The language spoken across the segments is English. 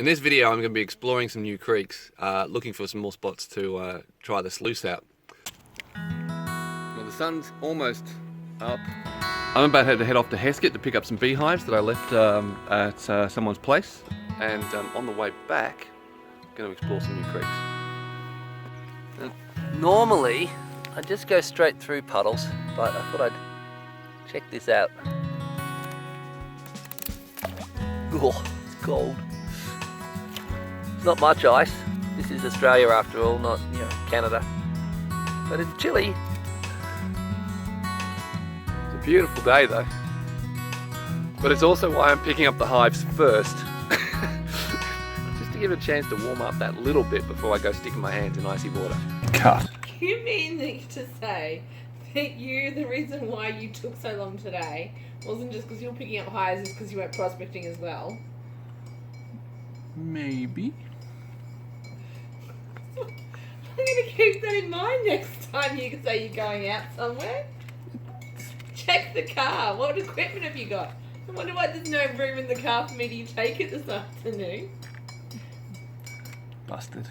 In this video I'm going to be exploring some new creeks, looking for some more spots to try the sluice out. Well, the sun's almost up. I'm about to head off to Heskett to pick up some beehives that I left at someone's place, and on the way back I'm going to explore some new creeks. Normally I just go straight through puddles, but I thought I'd check this out. Oh, it's cold. Not much ice. This is Australia after all, not, Canada. But it's chilly. It's a beautiful day though. But it's also why I'm picking up the hives first. Just to give it a chance to warm up that little bit before I go sticking my hands in icy water. Cut. You mean to say that the reason why you took so long today wasn't just because you were picking up hives, it's because you went prospecting as well? Maybe. I'm going to keep that in mind next time you say you're going out somewhere. Check the car. What equipment have you got? I wonder why there's no room in the car for me to take it this afternoon. Busted.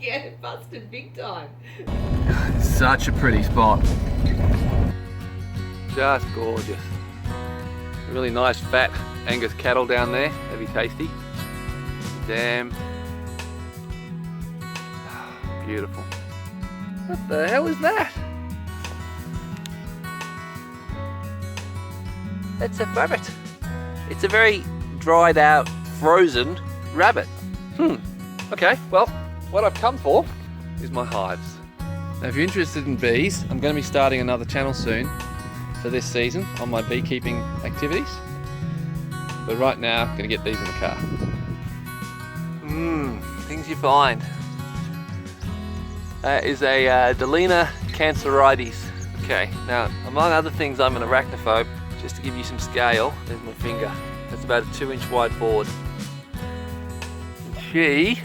Yeah, busted big time. Such a pretty spot. Just gorgeous. Really nice fat Angus cattle down there. That'd be tasty. Damn. Beautiful. What the hell is that? It's a rabbit. It's a very dried out, frozen rabbit. Okay, well, what I've come for is my hives. Now if you're interested in bees, I'm going to be starting another channel soon for this season on my beekeeping activities. But right now, I'm going to get these in the car. Things you find. That is a Delina cancerides. Okay, now among other things, I'm an arachnophobe. Just to give you some scale, there's my finger. That's about a 2-inch wide board. She's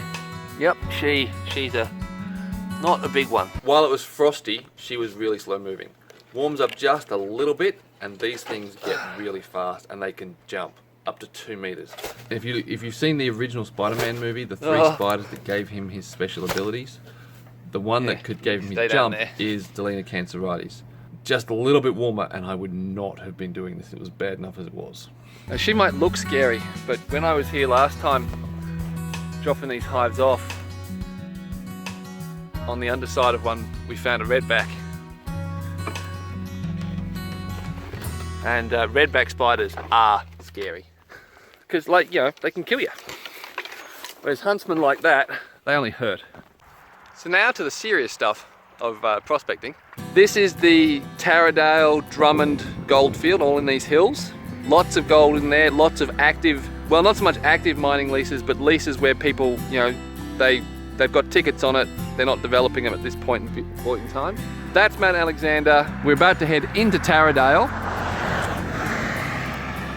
not a big one. While it was frosty, she was really slow moving. Warms up just a little bit, and these things get really fast, and they can jump up to 2 meters. If you've seen the original Spider-Man movie, the 3 spiders that gave him his special abilities, the one that gave him his jump is Delina cancerides. Just a little bit warmer, and I would not have been doing this. It was bad enough as it was. Now, she might look scary, but when I was here last time, dropping these hives off, on the underside of one, we found a redback. And redback spiders are scary. Because, they can kill you. Whereas huntsmen like that, they only hurt. So now to the serious stuff of prospecting. This is the Taradale Drummond goldfield, all in these hills. Lots of gold in there, lots of active, well, not so much active mining leases, but leases where people, they've got tickets on it. They're not developing them at this point in time. That's Mount Alexander. We're about to head into Taradale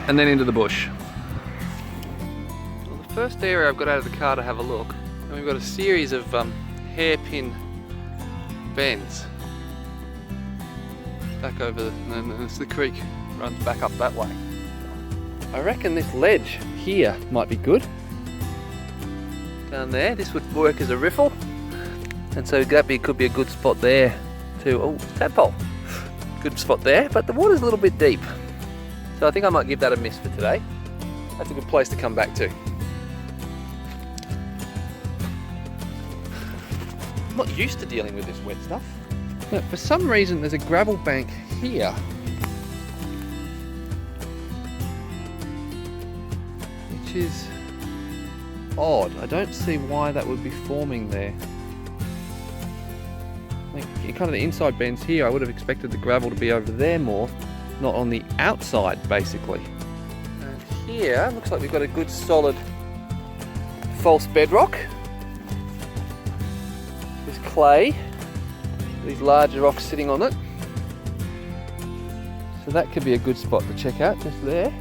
and then into the bush. Well, the first area I've got out of the car to have a look, and we've got a series of hairpin bends. Back over, and then the creek runs back up that way. I reckon this ledge here might be good. Down there, this would work as a riffle. And so could be a good spot there too. Oh, tadpole. Good spot there, but the water's a little bit deep. So I think I might give that a miss for today. That's a good place to come back to. I'm not used to dealing with this wet stuff. But for some reason there's a gravel bank here. Which is odd. I don't see why that would be forming there. Kind of the inside bends here, I would have expected the gravel to be over there more, not on the outside basically. And here, looks like we've got a good solid false bedrock. There's clay, these larger rocks sitting on it. So that could be a good spot to check out, just there.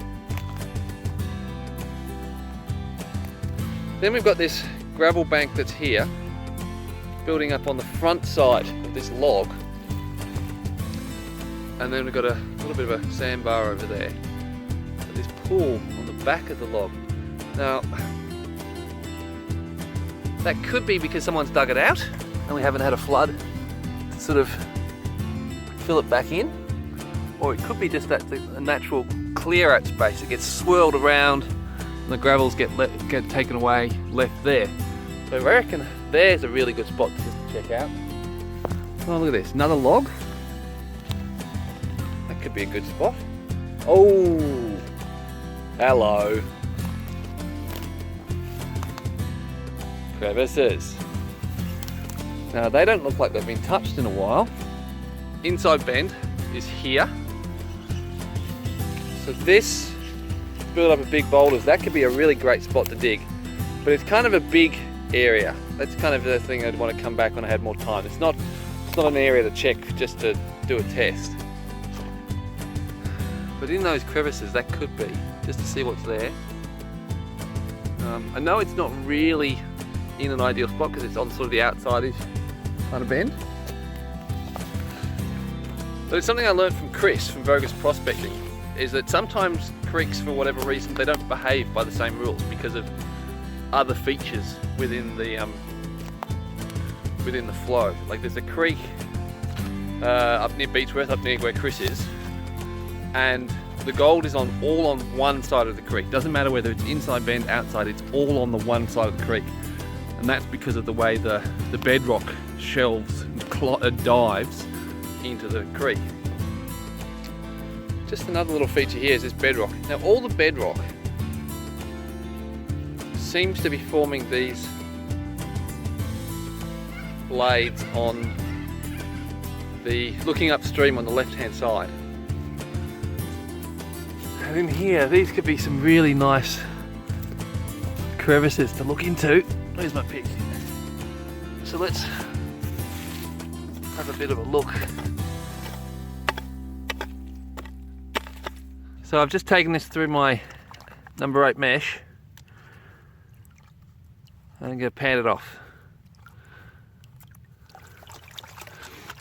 Then we've got this gravel bank that's here, building up on the front side of this log. And then we've got a little bit of a sandbar over there. This pool on the back of the log. Now, that could be because someone's dug it out and we haven't had a flood to sort of fill it back in. Or it could be just that a natural clear out space. It gets swirled around and the gravels get taken away, left there. So I reckon there's a really good spot just to check out. Oh, look at this, another log. That could be a good spot. Oh, hello. Crevices. Now they don't look like they've been touched in a while. Inside bend is here. So this build up of big boulders, that could be a really great spot to dig. But it's kind of a big area. That's kind of the thing I'd want to come back when I had more time. It's not an area to check just to do a test. But in those crevices, that could be, just to see what's there. I know it's not really in an ideal spot because it's on sort of the outside-ish kind of bend. But it's something I learned from Chris from Vogus Prospecting, is that sometimes creeks, for whatever reason, they don't behave by the same rules because of other features within the flow. Like there's a creek up near Beechworth, up near where Chris is, and the gold is all on one side of the creek. Doesn't matter whether it's inside bend, outside, it's all on the one side of the creek. And that's because of the way the bedrock shelves and dives into the creek. Just another little feature here is this bedrock. Now all the bedrock seems to be forming these blades on the, looking upstream on the left hand side. And in here, these could be some really nice crevices to look into. Where's my pick? So let's have a bit of a look. So I've just taken this through my number 8 mesh. I'm going to pan it off.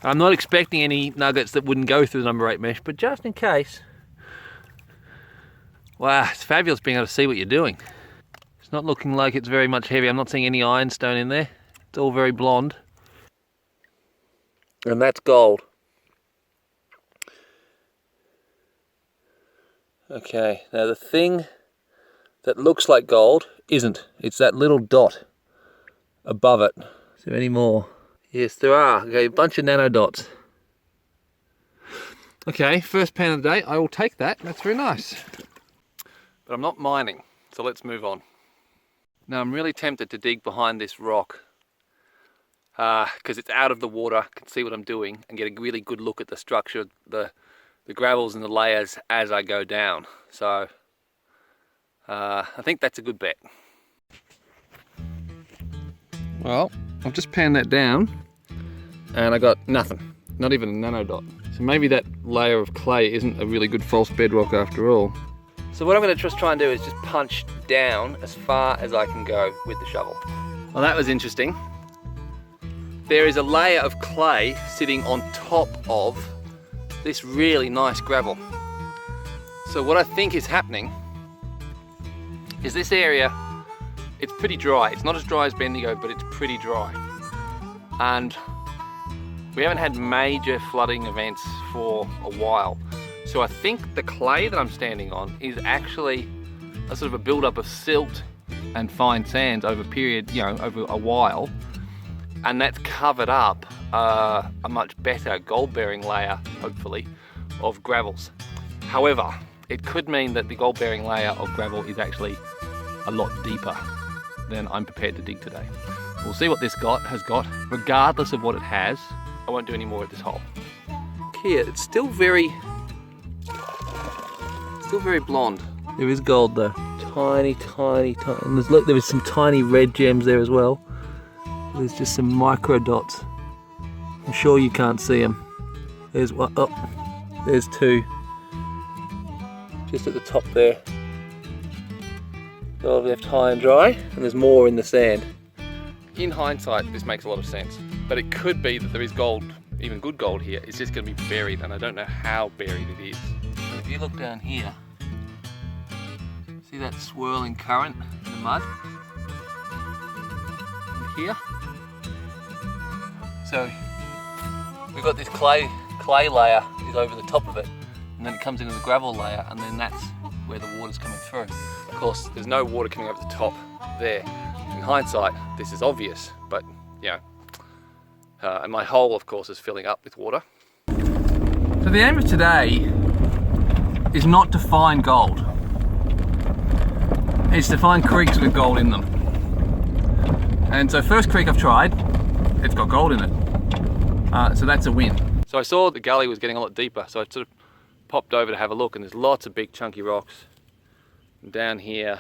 I'm not expecting any nuggets that wouldn't go through the number 8 mesh, but just in case. Wow, it's fabulous being able to see what you're doing. It's not looking like it's very much heavy. I'm not seeing any ironstone in there. It's all very blonde. And that's gold. Okay, now the thing that looks like gold isn't. It's that little dot above it. Is there any more? Yes, there are. Okay, a bunch of nano dots. Okay, first pan of the day. I will take that. That's very nice. But I'm not mining, so let's move on. Now I'm really tempted to dig behind this rock because it's out of the water. I can see what I'm doing and get a really good look at the structure, the gravels and the layers as I go down. So I think that's a good bet. Well, I've just panned that down and I got nothing, not even a nano dot. So maybe that layer of clay isn't a really good false bedrock after all. So what I'm going to just try and do is just punch down as far as I can go with the shovel. Well, that was interesting. There is a layer of clay sitting on top of this really nice gravel. So what I think is happening is this area, it's pretty dry. It's not as dry as Bendigo, but it's pretty dry. And we haven't had major flooding events for a while. So I think the clay that I'm standing on is actually a sort of a build-up of silt and fine sands over a period, over a while. And that's covered up a much better gold-bearing layer, hopefully, of gravels. However, it could mean that the gold-bearing layer of gravel is actually a lot deeper than I'm prepared to dig today. We'll see what this has got. Regardless of what it has, I won't do any more at this hole. Here, it's still very blonde. There is gold though. Tiny, tiny, tiny. And look, there was some tiny red gems there as well. There's just some micro dots. I'm sure you can't see them. There's one. Oh, there's two. Just at the top there. Gold left high and dry, and there's more in the sand. In hindsight, this makes a lot of sense. But it could be that there is gold, even good gold here. It's just going to be buried, and I don't know how buried it is. If you look down here, see that swirling current in the mud. And here. So we've got this clay layer is over the top of it, and then it comes into the gravel layer, and then that's where the water's coming through. Of course, there's no water coming over the top there. In hindsight, this is obvious, but you know, and my hole, of course, is filling up with water. So the aim of today is not to find gold. It's to find creeks with gold in them. And so first creek I've tried, it's got gold in it. So that's a win. So I saw the gully was getting a lot deeper, so I sort of popped over to have a look, and there's lots of big chunky rocks. And down here,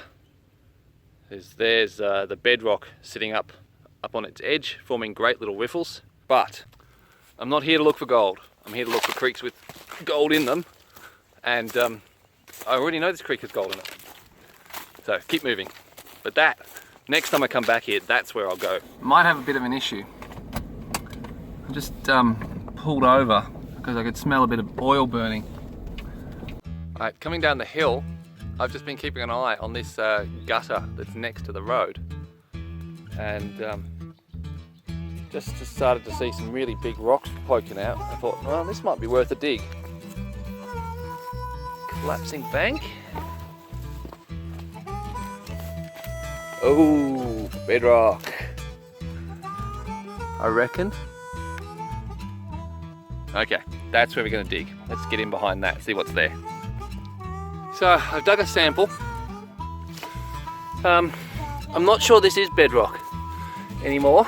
there's the bedrock sitting up on its edge, forming great little riffles. But I'm not here to look for gold. I'm here to look for creeks with gold in them. And I already know this creek has gold in it. So keep moving. But next time I come back here, that's where I'll go. Might have a bit of an issue. I just pulled over because I could smell a bit of oil burning. Alright, coming down the hill, I've just been keeping an eye on this gutter that's next to the road. And just started to see some really big rocks poking out. I thought, well, this might be worth a dig. Collapsing bank. Oh, bedrock. I reckon. Okay, that's where we're going to dig. Let's get in behind that, see what's there. So I've dug a sample. I'm not sure this is bedrock anymore,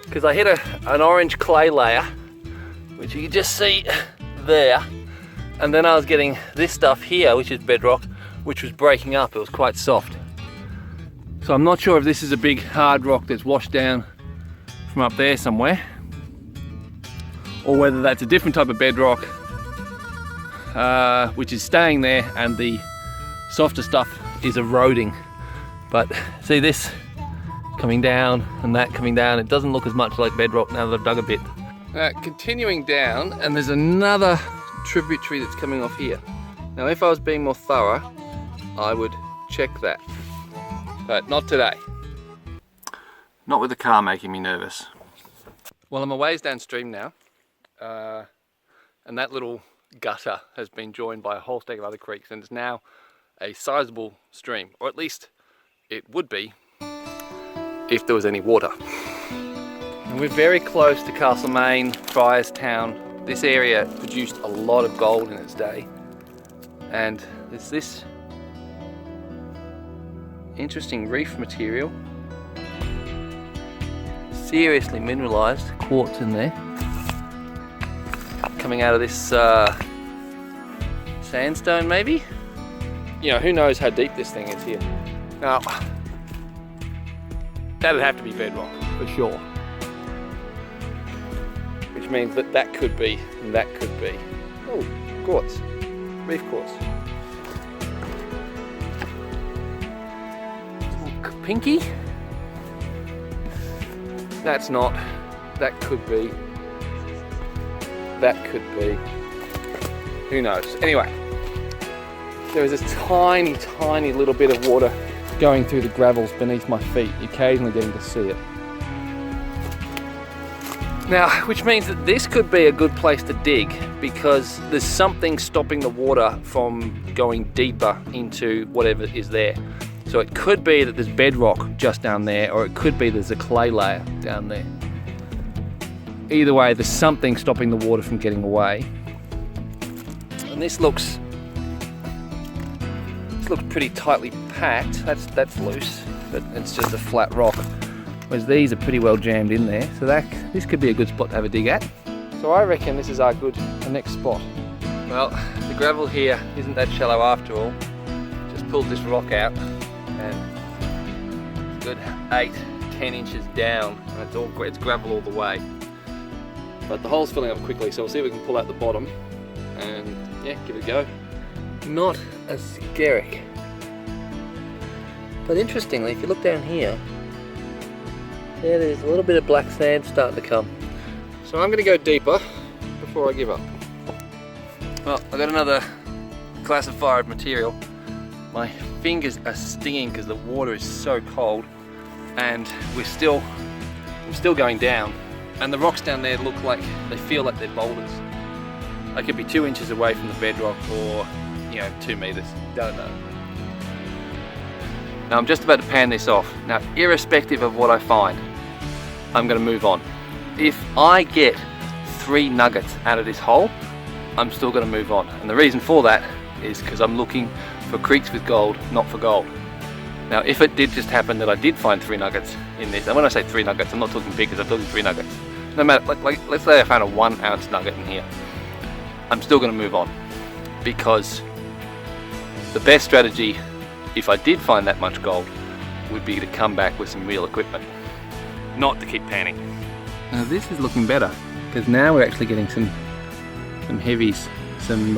because I hit an orange clay layer, which you can just see there, and then I was getting this stuff here, which is bedrock, which was breaking up. It was quite soft. So I'm not sure if this is a big hard rock that's washed down from up there somewhere, or whether that's a different type of bedrock which is staying there and the softer stuff is eroding. But see this coming down and that coming down, it doesn't look as much like bedrock now that I've dug a bit. Continuing down, and there's another tributary that's coming off here. Now if I was being more thorough, I would check that, but not today. Not with the car making me nervous. Well, I'm a ways downstream now, and that little gutter has been joined by a whole stack of other creeks, and it's now a sizable stream, or at least it would be if there was any water. And we're very close to Castlemaine, Friars Town. This area produced a lot of gold in its day, and there's this interesting reef material, seriously mineralized quartz in there, coming out of this sandstone maybe? You know, who knows how deep this thing is here. Now, that'd have to be bedrock for sure. Which means that that could be, and that could be. Oh, quartz, reef quartz. Pinky? That's not, that could be. That could be. Who knows? Anyway, there is this tiny, tiny little bit of water going through the gravels beneath my feet, occasionally getting to see it. Now, which means that this could be a good place to dig, because there's something stopping the water from going deeper into whatever is there. So it could be that there's bedrock just down there, or it could be there's a clay layer down there. Either way, there's something stopping the water from getting away. And this looks pretty tightly packed. That's loose, but it's just a flat rock. Whereas these are pretty well jammed in there. So this could be a good spot to have a dig at. So I reckon this is our next spot. Well, the gravel here isn't that shallow after all. Just pulled this rock out, and it's a good 8-10 inches down, and it's gravel all the way. But the hole's filling up quickly, so we'll see if we can pull out the bottom and yeah, give it a go. Not as scary. But interestingly, if you look down here, there's a little bit of black sand starting to come. So I'm going to go deeper before I give up. Well, I've got another classified material. My fingers are stinging because the water is so cold, and I'm still going down, and the rocks down there look like, they feel like they're boulders. They could be 2 inches away from the bedrock, or 2 meters, don't know. Now I'm just about to pan this off. Now, irrespective of what I find, I'm going to move on. If I get 3 nuggets out of this hole, I'm still going to move on. And the reason for that is because I'm looking for creeks with gold, not for gold. Now, if it did just happen that I did find 3 nuggets in this, and when I say 3 nuggets, I'm not talking big, I'm talking 3 nuggets. No matter, like let's say I found a 1 ounce nugget in here, I'm still going to move on, because the best strategy, if I did find that much gold, would be to come back with some real equipment, not to keep panning. Now this is looking better, because now we're actually getting some heavies, some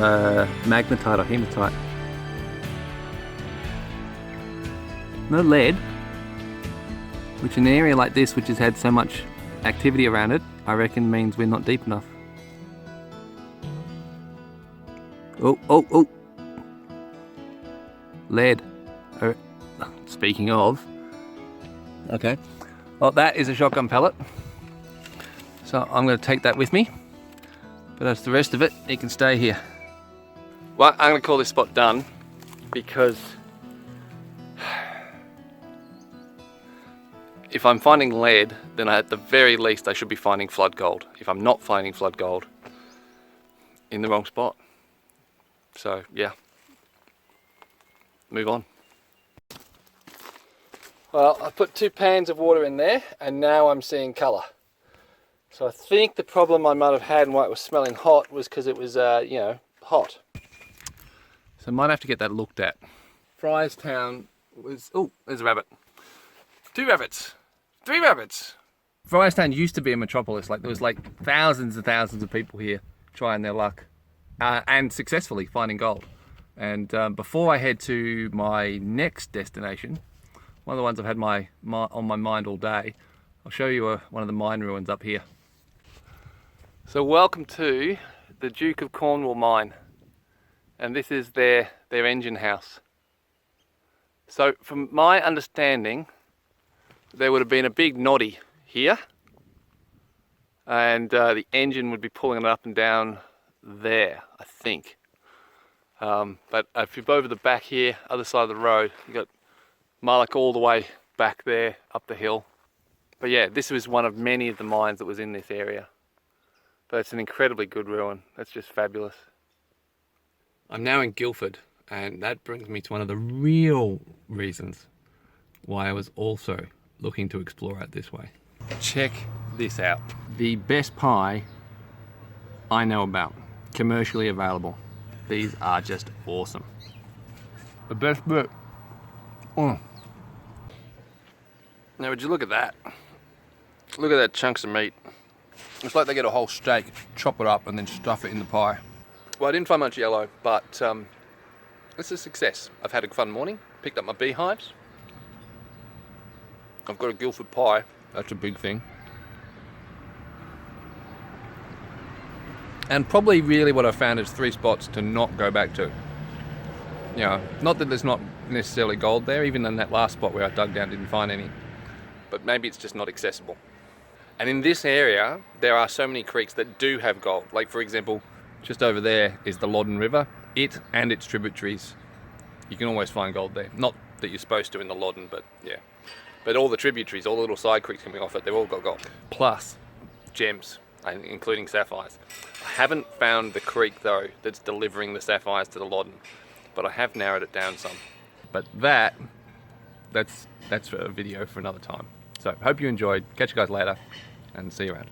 magnetite or hematite. No lead, which in an area like this, which has had so much activity around it, I reckon means we're not deep enough. Oh. Lead. Speaking of. Okay. Well, that is a shotgun pellet. So I'm going to take that with me. But as the rest of it, it can stay here. Well, I'm going to call this spot done, because if I'm finding lead, then at the very least I should be finding flood gold. If I'm not finding flood gold, in the wrong spot. So yeah, move on. Well, I put 2 pans of water in there, and now I'm seeing colour. So I think the problem I might have had and why it was smelling hot was because it was, hot. So I might have to get that looked at. Frystown was, oh, there's a rabbit. 2 rabbits. 3 rabbits. Frystown used to be a metropolis. Like there was like thousands and thousands of people here trying their luck, and successfully finding gold. And before I head to my next destination, one of the ones I've had on my mind all day, I'll show you one of the mine ruins up here. So welcome to the Duke of Cornwall mine, and this is their engine house. So from my understanding, there would have been a big noddy here, and the engine would be pulling it up and down there, I think. But if you go over the back here, other side of the road, you got Mullock all the way back there up the hill. But yeah, this was one of many of the mines that was in this area. But it's an incredibly good ruin. That's just fabulous. I'm now in Guildford, and that brings me to one of the real reasons why I was also looking to explore out this way. Check this out. The best pie I know about, commercially available. These are just awesome. The best bit. Oh. Now would you look at that? Look at that chunks of meat. It's like they get a whole steak, chop it up, and then stuff it in the pie. Well, I didn't find much yellow, but it's a success. I've had a fun morning, picked up my beehives. I've got a Guildford pie. That's a big thing. And probably really what I found is 3 spots to not go back to. You know, not that there's not necessarily gold there, even in that last spot where I dug down didn't find any. But maybe it's just not accessible. And in this area, there are so many creeks that do have gold. Like for example, Just over there is the Loddon River. It and its tributaries. You can always find gold there. not that you're supposed to in the Loddon, but yeah. But all the tributaries, all the little side creeks coming off it, they've all got gold. Plus gems, including sapphires. I haven't found the creek though that's delivering the sapphires to the Loddon, but I have narrowed it down some. But that's a video for another time. So hope you enjoyed. Catch you guys later and see you around.